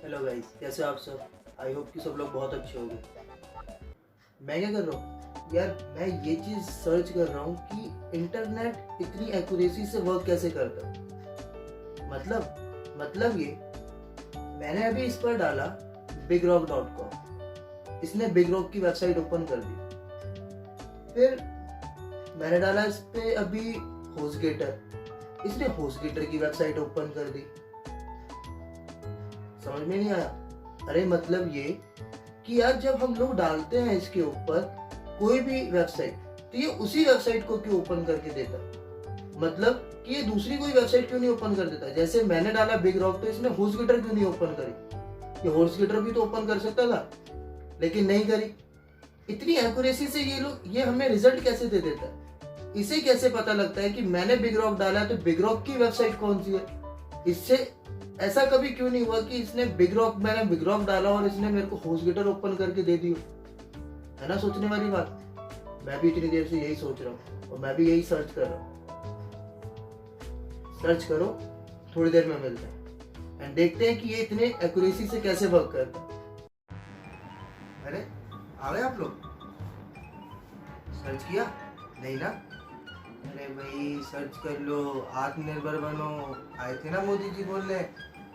Hello guys, कैसे हो आप सब। आई होप कि सब लोग बहुत अच्छे होंगे। मैं क्या कर रहा हूँ यार, मैं ये चीज़ सर्च कर रहा हूँ कि इंटरनेट इतनी एक्यूरेसी से वर्क कैसे करता है। मतलब ये मैंने अभी इस पर डाला bigrok.com, इसने बिग रॉक की वेबसाइट ओपन कर दी। फिर मैंने डाला इस पे अभी होस्टगेटर, इसने होस्टगेटर की वेबसाइट ओपन कर दी। समझ में नहीं आया। अरे मतलब ये कि यार जब हम लोग डालते हैं इसके ऊपर कोई भी वेबसाइट, तो ये उसी वेबसाइट को क्यों ओपन करके देता, मतलब कि ये दूसरी कोई वेबसाइट क्यों नहीं ओपन कर देता। जैसे मैंने डाला बिग रॉक, तो इसने होस्टगेटर क्यों नहीं ओपन करी। ये होस्टगेटर भी तो ओपन कर सकता था, लेकिन नहीं करी। इतनी एक्यूरेसी से ये हमें रिजल्ट कैसे दे देता है। इसे कैसे पता लगता है कि मैंने बिग रॉक डाला है तो बिग रॉक की वेबसाइट कौन सी है। इससे ऐसा कभी क्यों नहीं हुआ कि मैंने बिग रॉक डाला और इसने मेरे को होस्टगेटर ओपन करके दे दी। है ना सोचने वाली बात। मैं भी इतनी देर से यही सोच रहा हूँ और मैं भी यही सर्च कर रहा हूँ। सर्च करो, थोड़ी देर में मिलता है एंड देखते हैं कि ये इतने एक्यूरेसी से कैसे वर्क करता है। अरे आ गए आप लोग। सर्च किया नहीं ना। अरे भाई सर्च कर लो, आत्मनिर्भर बनो। आए थे ना मोदी जी बोलने,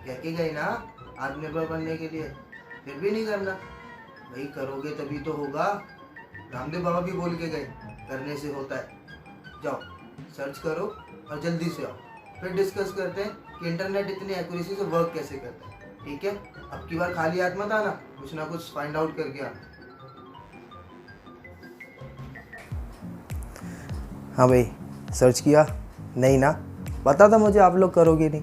कह के गए ना आत्मनिर्भर बनने के लिए, फिर भी नहीं करना। भाई करोगे तभी तो होगा। रामदेव बाबा भी बोल के गए, करने से होता है। जाओ सर्च करो और जल्दी से आओ, फिर डिस्कस करते हैं कि इंटरनेट इतनी एक्यूरेसी से वर्क कैसे करता है। ठीक है, अब की बार खाली हाथ मत आना, कुछ ना कुछ फाइंड आउट करके आना। हाँ भाई, सर्च किया नहीं ना। पता था मुझे आप लोग करोगे नहीं।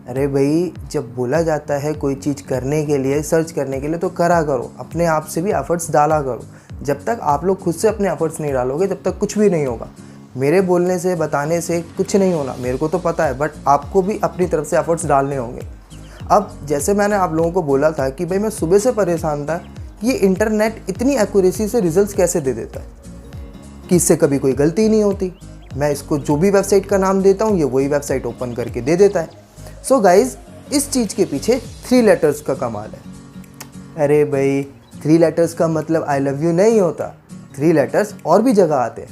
अरे भाई, जब बोला जाता है कोई चीज़ करने के लिए, सर्च करने के लिए, तो करा करो, अपने आप से भी एफर्ट्स डाला करो। जब तक आप लोग खुद से अपने एफर्ट्स नहीं डालोगे तब तक कुछ भी नहीं होगा। मेरे बोलने से, बताने से कुछ नहीं होना, मेरे को तो पता है, बट आपको भी अपनी तरफ से एफर्ट्स डालने होंगे। अब जैसे मैंने आप लोगों को बोला था कि भाई मैं सुबह से परेशान था कि ये इंटरनेट इतनी एक्यूरेसी से रिजल्ट्स कैसे दे देता है कि इससे कभी कोई गलती नहीं होती। मैं इसको जो भी वेबसाइट का नाम देता हूँ, ये वही वेबसाइट ओपन करके दे देता है। सो गाइज, इस चीज़ के पीछे 3 लेटर्स का कमाल है। अरे भाई, 3 लेटर्स का मतलब आई लव यू नहीं होता। 3 लेटर्स और भी जगह आते हैं।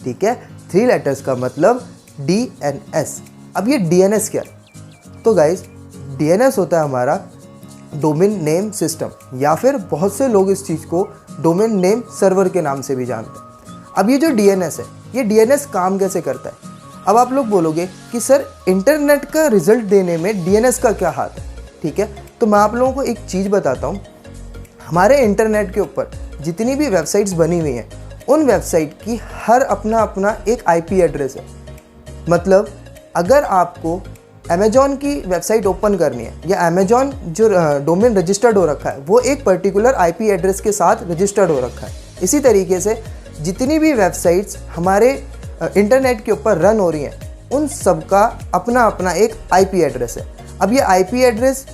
ठीक है, 3 लेटर्स का मतलब DNS। अब ये DNS क्या है? तो गाइज, DNS होता है हमारा डोमेन नेम सिस्टम, या फिर बहुत से लोग इस चीज़ को डोमेन नेम सर्वर के नाम से भी जानते हैं। अब ये जो DNS है, ये DNS काम कैसे करता है? अब आप लोग बोलोगे कि सर इंटरनेट का रिजल्ट देने में DNS का क्या हाथ है? ठीक है, तो मैं आप लोगों को एक चीज़ बताता हूँ। हमारे इंटरनेट के ऊपर जितनी भी वेबसाइट्स बनी हुई हैं, उन वेबसाइट की हर अपना एक IP एड्रेस है। मतलब अगर आपको अमेजॉन की वेबसाइट ओपन करनी है, या अमेजॉन जो डोमेन रजिस्टर्ड हो रखा है, वो एक पर्टिकुलर IP एड्रेस के साथ रजिस्टर्ड हो रखा है। इसी तरीके से जितनी भी वेबसाइट्स हमारे इंटरनेट के ऊपर रन हो रही हैं, उन सब का अपना एक IP एड्रेस है। अब ये IP एड्रेस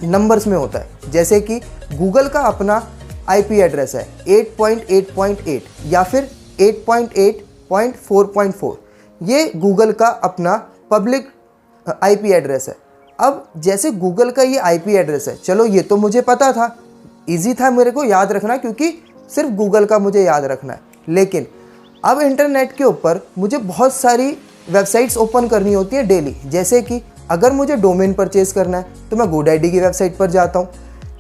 नंबर्स में होता है। जैसे कि गूगल का अपना IP एड्रेस है 8.8.8 या फिर 8.8.4.4। ये गूगल का अपना पब्लिक IP एड्रेस है। अब जैसे गूगल का ये IP एड्रेस है, चलो ये तो मुझे पता था, ईजी था मेरे को याद रखना, क्योंकि सिर्फ गूगल का मुझे याद रखना है। लेकिन अब इंटरनेट के ऊपर मुझे बहुत सारी वेबसाइट्स ओपन करनी होती है डेली। जैसे कि अगर मुझे डोमेन परचेज करना है तो मैं GoDaddy की वेबसाइट पर जाता हूँ।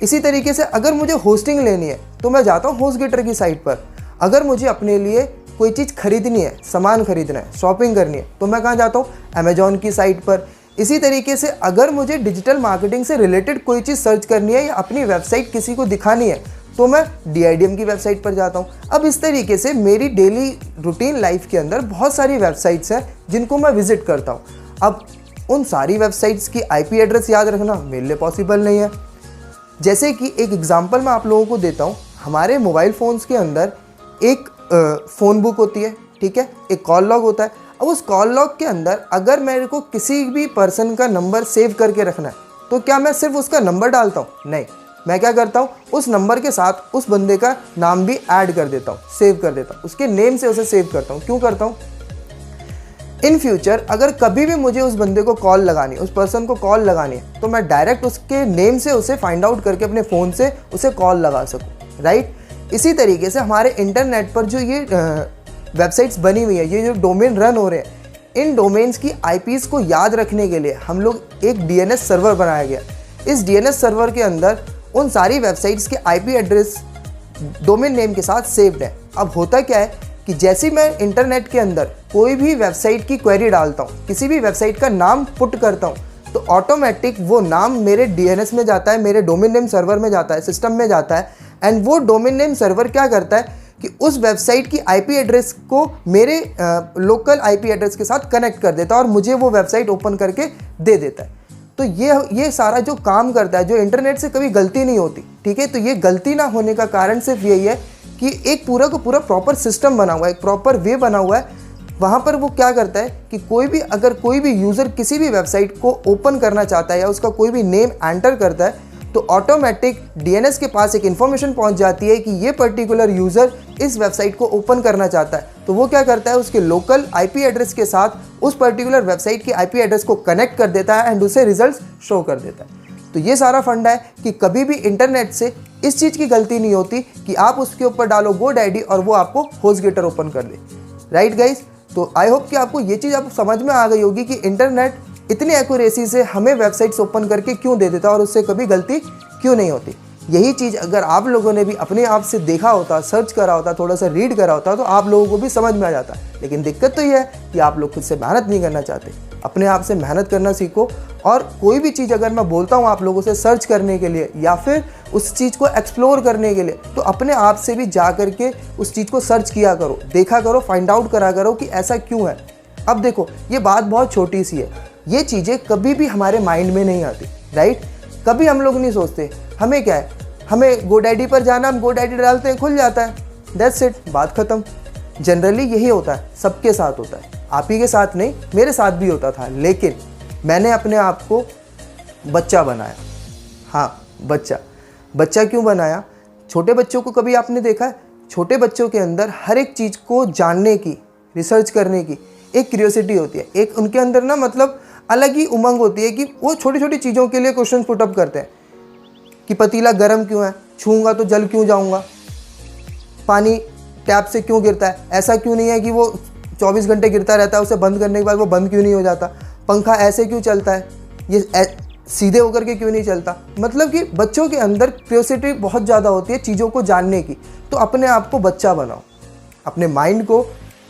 इसी तरीके से अगर मुझे होस्टिंग लेनी है तो मैं जाता हूँ होस्टगेटर की साइट पर। अगर मुझे अपने लिए कोई चीज़ खरीदनी है, सामान खरीदना है, शॉपिंग करनी है, तो मैं कहाँ जाता हूँ? अमेजॉन की साइट पर। इसी तरीके से अगर मुझे डिजिटल मार्केटिंग से रिलेटेड कोई चीज़ सर्च करनी है या अपनी वेबसाइट किसी को दिखानी है, तो मैं DIDM की वेबसाइट पर जाता हूँ। अब इस तरीके से मेरी डेली रूटीन लाइफ के अंदर बहुत सारी वेबसाइट्स हैं जिनको मैं विजिट करता हूँ। अब उन सारी वेबसाइट्स की IP एड्रेस याद रखना मेरे लिए पॉसिबल नहीं है। जैसे कि एक एग्जांपल मैं आप लोगों को देता हूँ। हमारे मोबाइल फ़ोन्स के अंदर एक फ़ोन बुक होती है, ठीक है, एक कॉल लॉग होता है। अब उस कॉल लॉग के अंदर अगर मेरे को किसी भी पर्सन का नंबर सेव करके रखना है, तो क्या मैं सिर्फ उसका नंबर डालता हूँ? नहीं, मैं क्या करता हूँ, उस नंबर के साथ उस बंदे का नाम भी ऐड कर देता हूँ, सेव कर देता हूँ, उसके नेम से उसे सेव करता हूँ। क्यों करता हूँ? इन फ्यूचर अगर कभी भी मुझे उस बंदे को कॉल लगानी, उस पर्सन को कॉल लगानी है, तो मैं डायरेक्ट उसके नेम से उसे फाइंड आउट करके अपने फ़ोन से उसे कॉल लगा सकूँ, राइट। इसी तरीके से हमारे इंटरनेट पर जो ये वेबसाइट्स बनी हुई है, ये जो डोमेन रन हो रहे हैं, इन डोमेन्स की IPs को याद रखने के लिए हम लोग एक DNS सर्वर बनाया गया। इस DNS सर्वर के अंदर उन सारी वेबसाइट्स के IP एड्रेस डोमेन नेम के साथ सेव्ड है। अब होता क्या है कि जैसे मैं इंटरनेट के अंदर कोई भी वेबसाइट की क्वेरी डालता हूँ, किसी भी वेबसाइट का नाम पुट करता हूँ, तो ऑटोमेटिक वो नाम मेरे DNS में जाता है, मेरे डोमेन नेम सर्वर में जाता है, सिस्टम में जाता है। एंड वो डोमेन नेम सर्वर क्या करता है कि उस वेबसाइट की IP एड्रेस को मेरे लोकल IP एड्रेस के साथ कनेक्ट कर देता है और मुझे वो वेबसाइट ओपन करके दे देता है। तो ये सारा जो काम करता है, जो इंटरनेट से कभी गलती नहीं होती, ठीक है। तो ये गलती ना होने का कारण सिर्फ यही है कि एक पूरा का पूरा प्रॉपर सिस्टम बना हुआ है, एक प्रॉपर वे बना हुआ है। वहाँ पर वो क्या करता है कि अगर कोई भी यूज़र किसी भी वेबसाइट को ओपन करना चाहता है या उसका कोई भी नेम एंटर करता है, तो ऑटोमेटिक DNS के पास एक इन्फॉर्मेशन पहुंच जाती है कि ये पर्टिकुलर यूज़र इस वेबसाइट को ओपन करना चाहता है। तो वो क्या करता है, उसके लोकल IP एड्रेस के साथ उस पर्टिकुलर वेबसाइट की IP एड्रेस को कनेक्ट कर देता है एंड उसे रिजल्ट शो कर देता है। तो ये सारा फंडा है कि कभी भी इंटरनेट से इस चीज़ की गलती नहीं होती कि आप उसके ऊपर डालो GoDaddy और वो आपको होस्टगेटर ओपन कर दे, राइट गाइज। तो आई होप कि आपको ये चीज़ आप समझ में आ गई होगी कि इंटरनेट इतनी एक्यूरेसी से हमें वेबसाइट्स ओपन करके क्यों दे देता है और उससे कभी गलती क्यों नहीं होती। यही चीज़ अगर आप लोगों ने भी अपने आप से देखा होता, सर्च करा होता, थोड़ा सा रीड करा होता, तो आप लोगों को भी समझ में आ जाता। लेकिन दिक्कत तो ये है कि आप लोग खुद से मेहनत नहीं करना चाहते। अपने आप से मेहनत करना सीखो और कोई भी चीज़ अगर मैं बोलता हूँ आप लोगों से सर्च करने के लिए या फिर उस चीज़ को एक्सप्लोर करने के लिए, तो अपने आप से भी जा करके उस चीज़ को सर्च किया करो, देखा करो, फाइंड आउट करा करो कि ऐसा क्यों है। अब देखो, ये बात बहुत छोटी सी है, ये चीज़ें कभी भी हमारे माइंड में नहीं आती, राइट। कभी हम लोग नहीं सोचते, हमें क्या है, हमें GoDaddy पर जाना, हम GoDaddy डालते हैं, खुल जाता है, दैट्स इट, बात ख़त्म। जनरली यही होता है, सबके साथ होता है, आप ही के साथ नहीं, मेरे साथ भी होता था। लेकिन मैंने अपने आप को बच्चा बनाया। हाँ, बच्चा क्यों बनाया? छोटे बच्चों को कभी आपने देखा है? छोटे बच्चों के अंदर हर एक चीज़ को जानने की, रिसर्च करने की एक क्यूरियोसिटी होती है, एक उनके अंदर ना मतलब अलग ही उमंग होती है कि वो छोटी छोटी चीज़ों के लिए क्वेश्चन पुटअप करते हैं कि पतीला गर्म क्यों है, छूँगा तो जल क्यों जाऊँगा, पानी टैप से क्यों गिरता है, ऐसा क्यों नहीं है कि वो 24 घंटे गिरता रहता है, उसे बंद करने के बाद वो बंद क्यों नहीं हो जाता, पंखा ऐसे क्यों चलता है, ये सीधे होकर के क्यों नहीं चलता। मतलब कि बच्चों के अंदर क्यूरियोसिटी बहुत ज़्यादा होती है चीज़ों को जानने की। तो अपने आप को बच्चा बनाओ, अपने माइंड को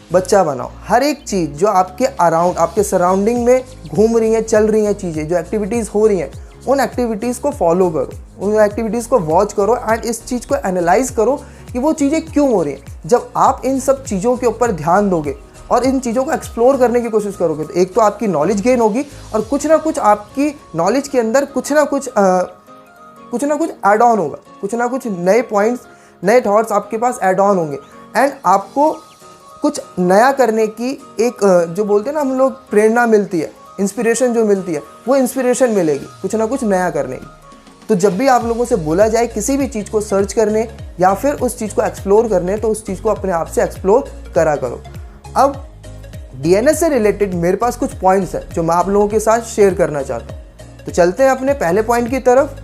बच्चा बनाओ। हर एक चीज़ जो आपके अराउंड, आपके सराउंडिंग में घूम रही हैं, चल रही हैं चीज़ें, जो एक्टिविटीज़ हो रही हैं, उन एक्टिविटीज़ को फॉलो करो, उन एक्टिविटीज़ को वॉच करो एंड इस चीज़ को एनालाइज करो कि वो चीज़ें क्यों हो रही हैं। जब आप इन सब चीज़ों के ऊपर ध्यान दोगे और इन चीज़ों को एक्सप्लोर करने की कोशिश करोगे, तो एक तो आपकी नॉलेज गेन होगी और कुछ ना कुछ आपकी नॉलेज के अंदर कुछ ना कुछ ऐड ऑन होगा, कुछ ना कुछ नए पॉइंट्स, नए थॉट्स आपके पास ऐड ऑन होंगे एंड आपको कुछ नया करने की एक जो बोलते हैं ना हम लोग, प्रेरणा मिलती है, इंस्पिरेशन जो मिलती है, वो इंस्पिरेशन मिलेगी कुछ ना कुछ नया करने की। तो जब भी आप लोगों से बोला जाए किसी भी चीज़ को सर्च करने या फिर उस चीज़ को एक्सप्लोर करने, तो उस चीज़ को अपने आप से एक्सप्लोर करा करो। अब DNS से रिलेटेड मेरे पास कुछ पॉइंट्स हैं जो मैं आप लोगों के साथ शेयर करना चाहता हूँ। तो चलते हैं अपने पहले पॉइंट की तरफ,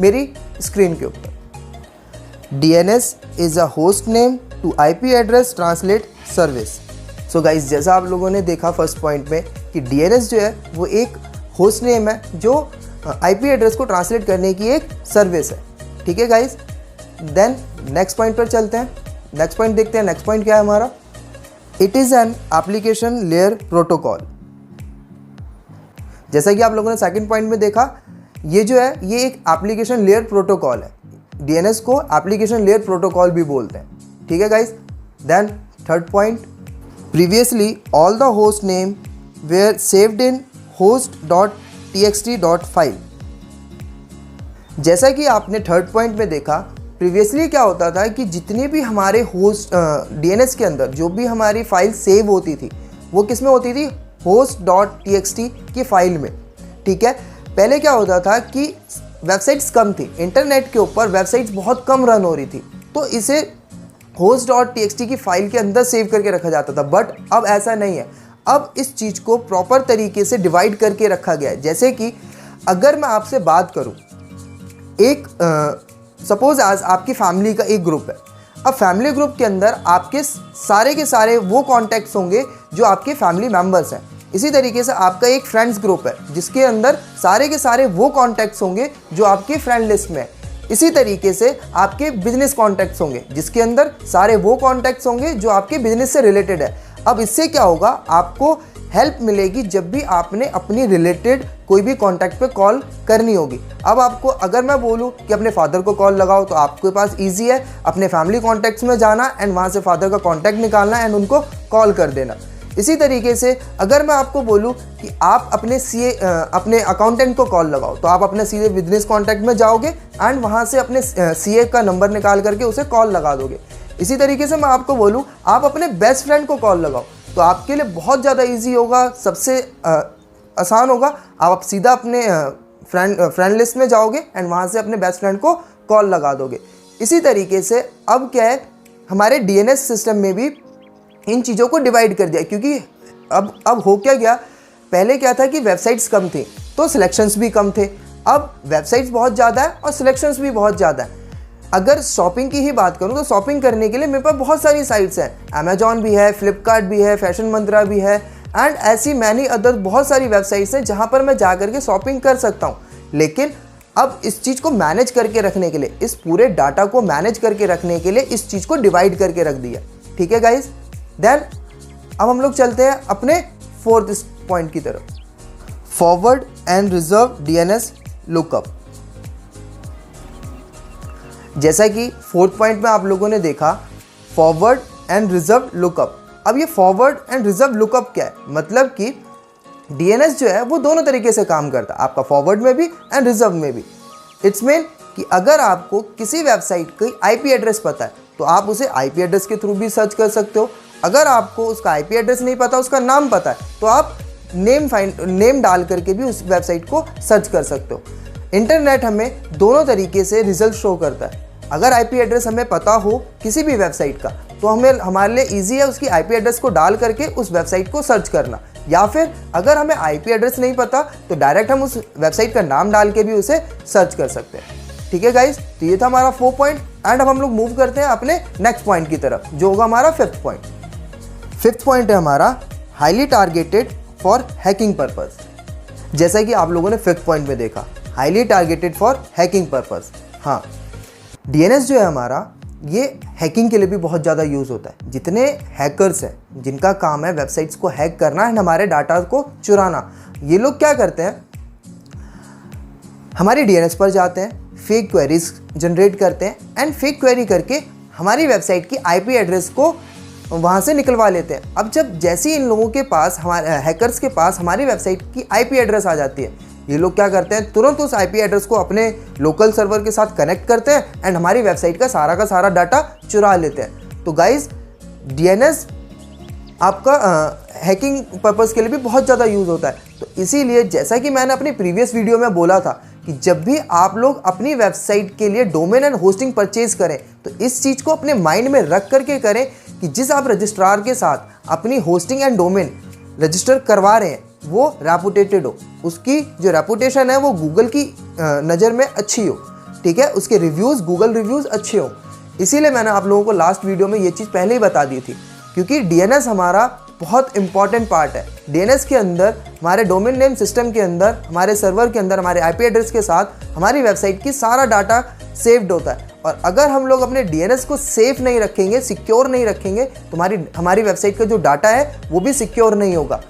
मेरी स्क्रीन के ऊपर। DNS is a host name to IP address translate service. So guys, जैसा आप लोगों ने देखा फर्स्ट पॉइंट में कि DNS जो है वो एक होस्ट नेम है जो IP एड्रेस को ट्रांसलेट करने की एक सर्विस है। ठीक है गाइज, देन नेक्स्ट पॉइंट पर चलते हैं। नेक्स्ट पॉइंट देखते हैं, नेक्स्ट पॉइंट क्या है हमारा। It is an application layer protocol. जैसा कि आप लोगों ने सेकंड पॉइंट में देखा, ये जो है ये एक एप्लीकेशन लेयर प्रोटोकॉल है। DNS को एप्लीकेशन लेयर प्रोटोकॉल भी बोलते हैं। ठीक है guys, then third point, previously all the host name were saved in host.txt.file। जैसा कि आपने थर्ड पॉइंट में देखा, प्रीवियसली क्या होता था कि जितनी भी हमारे होस्ट DNS के अंदर जो भी हमारी फाइल सेव होती थी वो किस में होती थी, host.txt की फाइल में। ठीक है, पहले क्या होता था कि वेबसाइट्स कम थी, इंटरनेट के ऊपर वेबसाइट्स बहुत कम रन हो रही थी, तो इसे host.txt की फाइल के अंदर सेव करके रखा जाता था। बट अब ऐसा नहीं है, अब इस चीज़ को प्रॉपर तरीके से डिवाइड करके रखा गया है। जैसे कि अगर मैं आपसे बात करूं, एक सपोज आज आपकी फैमिली का एक ग्रुप है। अब फैमिली ग्रुप के अंदर आपके सारे के सारे वो कॉन्टैक्ट्स होंगे जो आपके फैमिली मेम्बर्स हैं। इसी तरीके से आपका एक फ्रेंड्स ग्रुप है जिसके अंदर सारे के सारे वो कॉन्टैक्ट्स होंगे जो आपके फ्रेंड लिस्ट में है। इसी तरीके से आपके बिजनेस कॉन्टैक्ट्स होंगे जिसके अंदर सारे वो कॉन्टैक्ट्स होंगे जो आपके बिजनेस से रिलेटेड है। अब इससे क्या होगा, आपको हेल्प मिलेगी जब भी आपने अपनी रिलेटेड कोई भी कॉन्टैक्ट पे कॉल करनी होगी। अब आपको अगर मैं बोलूँ कि अपने फादर को कॉल लगाओ तो आपके पास ईजी है अपने फैमिली कॉन्टैक्ट्स में जाना एंड वहाँ से फादर का कॉन्टैक्ट निकालना एंड उनको कॉल कर देना। इसी तरीके से अगर मैं आपको बोलूं कि आप अपने अकाउंटेंट को कॉल लगाओ तो आप अपने सीधे बिजनेस कॉन्टैक्ट में जाओगे एंड वहां से अपने सीए का नंबर निकाल करके उसे कॉल लगा दोगे। इसी तरीके से मैं आपको बोलूं आप अपने बेस्ट फ्रेंड को कॉल लगाओ तो आपके लिए बहुत ज़्यादा ईजी होगा, सबसे आसान होगा। आप सीधा अपने फ्रेंड लिस्ट में जाओगे एंड वहाँ से अपने बेस्ट फ्रेंड को कॉल लगा दोगे। इसी तरीके से अब क्या है, हमारे डीएनएस सिस्टम में भी इन चीज़ों को डिवाइड कर दिया, क्योंकि अब हो क्या गया, पहले क्या था कि वेबसाइट्स कम थी तो सिलेक्शंस भी कम थे। अब वेबसाइट्स बहुत ज़्यादा है और सिलेक्शंस भी बहुत ज़्यादा है। अगर शॉपिंग की ही बात करूँ तो शॉपिंग करने के लिए मेरे पास बहुत सारी साइट्स हैं, अमेजॉन भी है, फ्लिपकार्ट भी है, फैशन मंत्रा भी है एंड ऐसी मैनी अदर बहुत सारी वेबसाइट्स हैं जहाँ पर मैं जा करके शॉपिंग कर सकता हूँ। लेकिन अब इस चीज़ को मैनेज करके रखने के लिए, इस पूरे डाटा को मैनेज करके रखने के लिए इस चीज़ को डिवाइड करके रख दिया। ठीक है गाइज, देन अब हम लोग चलते हैं अपने फोर्थ पॉइंट की तरफ, forward and reserve DNS lookup. जैसा कि फोर्थ पॉइंट में आप लोगों ने देखा फॉरवर्ड एंड रिजर्व लुकअप। अब ये फॉरवर्ड एंड रिजर्व लुकअप क्या है, मतलब कि डीएनएस जो है वो दोनों तरीके से काम करता है, आपका फॉरवर्ड में भी एंड रिजर्व में भी। इट्स मीन कि अगर आपको किसी वेबसाइट की आईपी एड्रेस पता है तो आप उसे आईपी एड्रेस के थ्रू भी सर्च कर सकते हो। अगर आपको उसका आईपी एड्रेस नहीं पता, उसका नाम पता है, तो आप नेम डाल करके भी उस वेबसाइट को सर्च कर सकते हो। इंटरनेट हमें दोनों तरीके से रिजल्ट शो करता है। अगर आईपी एड्रेस हमें पता हो किसी भी वेबसाइट का तो हमारे लिए ईजी है उसकी आईपी एड्रेस को डाल करके उस वेबसाइट को सर्च करना, या फिर अगर हमें आईपी एड्रेस नहीं पता तो डायरेक्ट हम उस वेबसाइट का नाम डाल के भी उसे सर्च कर सकते हैं। ठीक है गाइज, तो ये था हमारा 4 पॉइंट एंड अब हम लोग मूव करते हैं अपने नेक्स्ट पॉइंट की तरफ जो होगा हमारा 5th पॉइंट। 5th पॉइंट है हमारा highly targeted for hacking purpose. जैसा कि आप लोगों ने 5th पॉइंट में देखा, highly targeted for hacking purpose. हाँ, डीएनएस जो है हमारा ये हैकिंग के लिए भी बहुत ज़्यादा यूज़ होता है। जितने हैकर्स हैं जिनका काम है वेबसाइट्स को हैक करना एंड हमारे डाटा को चुराना, ये लोग क्या करते हैं, हमारी डीएनएस पर जाते हैं, फेक क्वेरीज जनरेट करते हैं एंड फेक क्वेरी करके हमारी वेबसाइट की आईपी एड्रेस को वहाँ से निकलवा लेते हैं। अब जैसे ही इन लोगों के पास, हमारे हैकर्स के पास हमारी वेबसाइट की आईपी एड्रेस आ जाती है, ये लोग क्या करते हैं, तुरंत उस आईपी एड्रेस को अपने लोकल सर्वर के साथ कनेक्ट करते हैं एंड हमारी वेबसाइट का सारा डाटा चुरा लेते हैं। तो गाइज, डीएनएस आपका हैकिंग पर्पस के लिए भी बहुत ज़्यादा यूज़ होता है। तो इसीलिए जैसा कि मैंने अपनी प्रीवियस वीडियो में बोला था कि जब भी आप लोग अपनी वेबसाइट के लिए डोमेन एंड होस्टिंग परचेज करें तो इस चीज़ को अपने माइंड में रख करके करें कि जिस आप रजिस्ट्रार के साथ अपनी होस्टिंग एंड डोमेन रजिस्टर करवा रहे हैं वो रेपुटेटेड हो, उसकी जो रेपुटेशन है वो गूगल की नज़र में अच्छी हो। ठीक है, उसके रिव्यूज़, गूगल रिव्यूज़ अच्छे हो। इसीलिए मैंने आप लोगों को लास्ट वीडियो में ये चीज़ पहले ही बता दी थी, क्योंकि डीएनएस हमारा बहुत इंपॉर्टेंट पार्ट है। डीएनएस के अंदर, हमारे डोमेन नेम सिस्टम के अंदर, हमारे सर्वर के अंदर हमारे आईपी एड्रेस के साथ हमारी वेबसाइट की सारा डाटा सेव्ड होता है। और अगर हम लोग अपने डीएनएस को सेफ नहीं रखेंगे, सिक्योर नहीं रखेंगे, तो हमारी वेबसाइट का जो डाटा है वो भी सिक्योर नहीं होगा।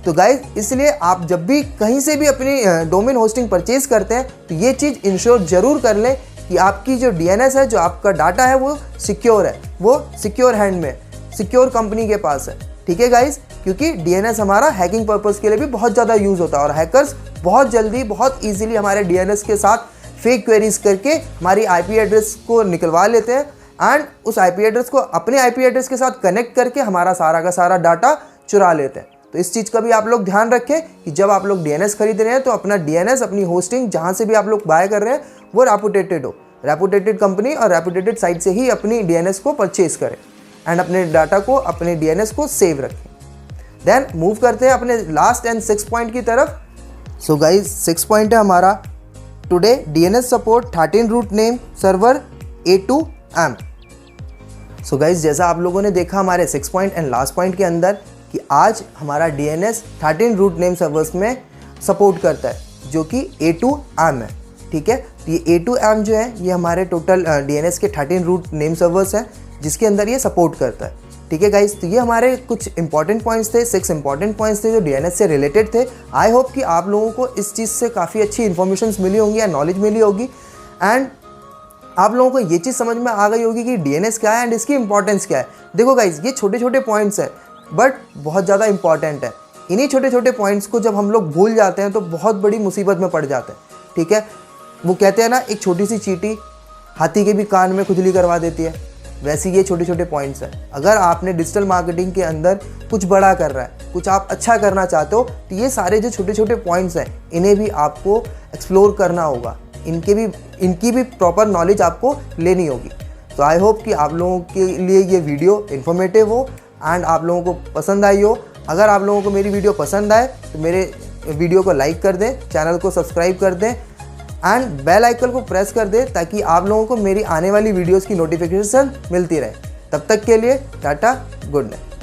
तो गाइज, इसलिए आप जब भी कहीं से भी अपनी डोमेन होस्टिंग परचेज करते हैं तो ये चीज़ इंश्योर जरूर कर लें कि आपकी जो डीएनएस है, जो आपका डाटा है वो सिक्योर है, वो सिक्योर हैंड में, सिक्योर कंपनी के पास है। ठीक है गाइज, क्योंकि डीएनएस हमारा हैकिंग पर्पस के लिए भी बहुत ज़्यादा यूज़ होता है और हैकर्स बहुत जल्दी, बहुत ईजिली हमारे डीएनएस के साथ फेक क्वेरीज करके हमारी आईपी एड्रेस को निकलवा लेते हैं एंड उस आईपी एड्रेस को अपने आईपी एड्रेस के साथ कनेक्ट करके हमारा सारा का सारा डाटा चुरा लेते हैं। तो इस चीज़ का भी आप लोग ध्यान रखें कि जब आप लोग डीएनएस खरीद रहे हैं तो अपना डीएनएस, अपनी होस्टिंग जहाँ से भी आप लोग बाय कर रहे हैं वो रेपुटेटेड हो, रेपुटेटेड कंपनी और रेपुटेटेड साइट से ही अपनी डीएनएस को परचेज करें एंड अपने डाटा को, अपने डीएनएस को सेव रखें। देन मूव करते हैं अपने लास्ट एंड 6 पॉइंट की तरफ। सो गाइज 6 पॉइंट है हमारा today DNS support 13 root name server A2AMP। So guys जैसा आप लोगों ने देखा हमारे 6 पॉइंट एंड लास्ट पॉइंट के अंदर कि आज हमारा DNS 13 रूट नेम सर्वर्स में सपोर्ट करता है जो कि A2AMP है। ठीक है, तो ये A2AMP जो है ये हमारे टोटल DNS के 13 रूट नेम सर्वर्स हैं जिसके अंदर ये सपोर्ट करता है। ठीक है गाइस, तो ये हमारे कुछ इंपॉर्टेंट पॉइंट्स थे, 6 इंपॉर्टेंट पॉइंट्स थे जो DNS से रिलेटेड थे। आई होप कि आप लोगों को इस चीज़ से काफ़ी अच्छी इन्फॉर्मेशन मिली होंगी या नॉलेज मिली होगी एंड आप लोगों को ये चीज़ समझ में आ गई होगी कि DNS क्या है एंड इसकी इंपॉर्टेंस क्या है। देखो गाइस, ये छोटे छोटे पॉइंट्स हैं बट बहुत ज़्यादा इंपॉर्टेंट है। इन्हीं छोटे छोटे पॉइंट्स को जब हम लोग भूल जाते हैं तो बहुत बड़ी मुसीबत में पड़ जाते हैं। ठीक है, वो कहते हैं ना, एक छोटी सी चींटी हाथी के भी कान में खुजली करवा देती है, वैसे ये छोटे छोटे पॉइंट्स हैं। अगर आपने डिजिटल मार्केटिंग के अंदर कुछ बड़ा कर रहा है, कुछ आप अच्छा करना चाहते हो, तो ये सारे जो छोटे छोटे पॉइंट्स हैं इन्हें भी आपको एक्सप्लोर करना होगा, इनकी भी प्रॉपर नॉलेज आपको लेनी होगी। तो आई होप कि आप लोगों के लिए ये वीडियो इन्फॉर्मेटिव हो एंड आप लोगों को पसंद आई हो। अगर आप लोगों को मेरी वीडियो पसंद आए तो मेरे वीडियो को लाइक कर दें, चैनल को सब्सक्राइब कर दें एंड बेल आइकन को प्रेस कर दें ताकि आप लोगों को मेरी आने वाली वीडियोस की नोटिफिकेशन मिलती रहे। तब तक के लिए टाटा, गुड नाइट।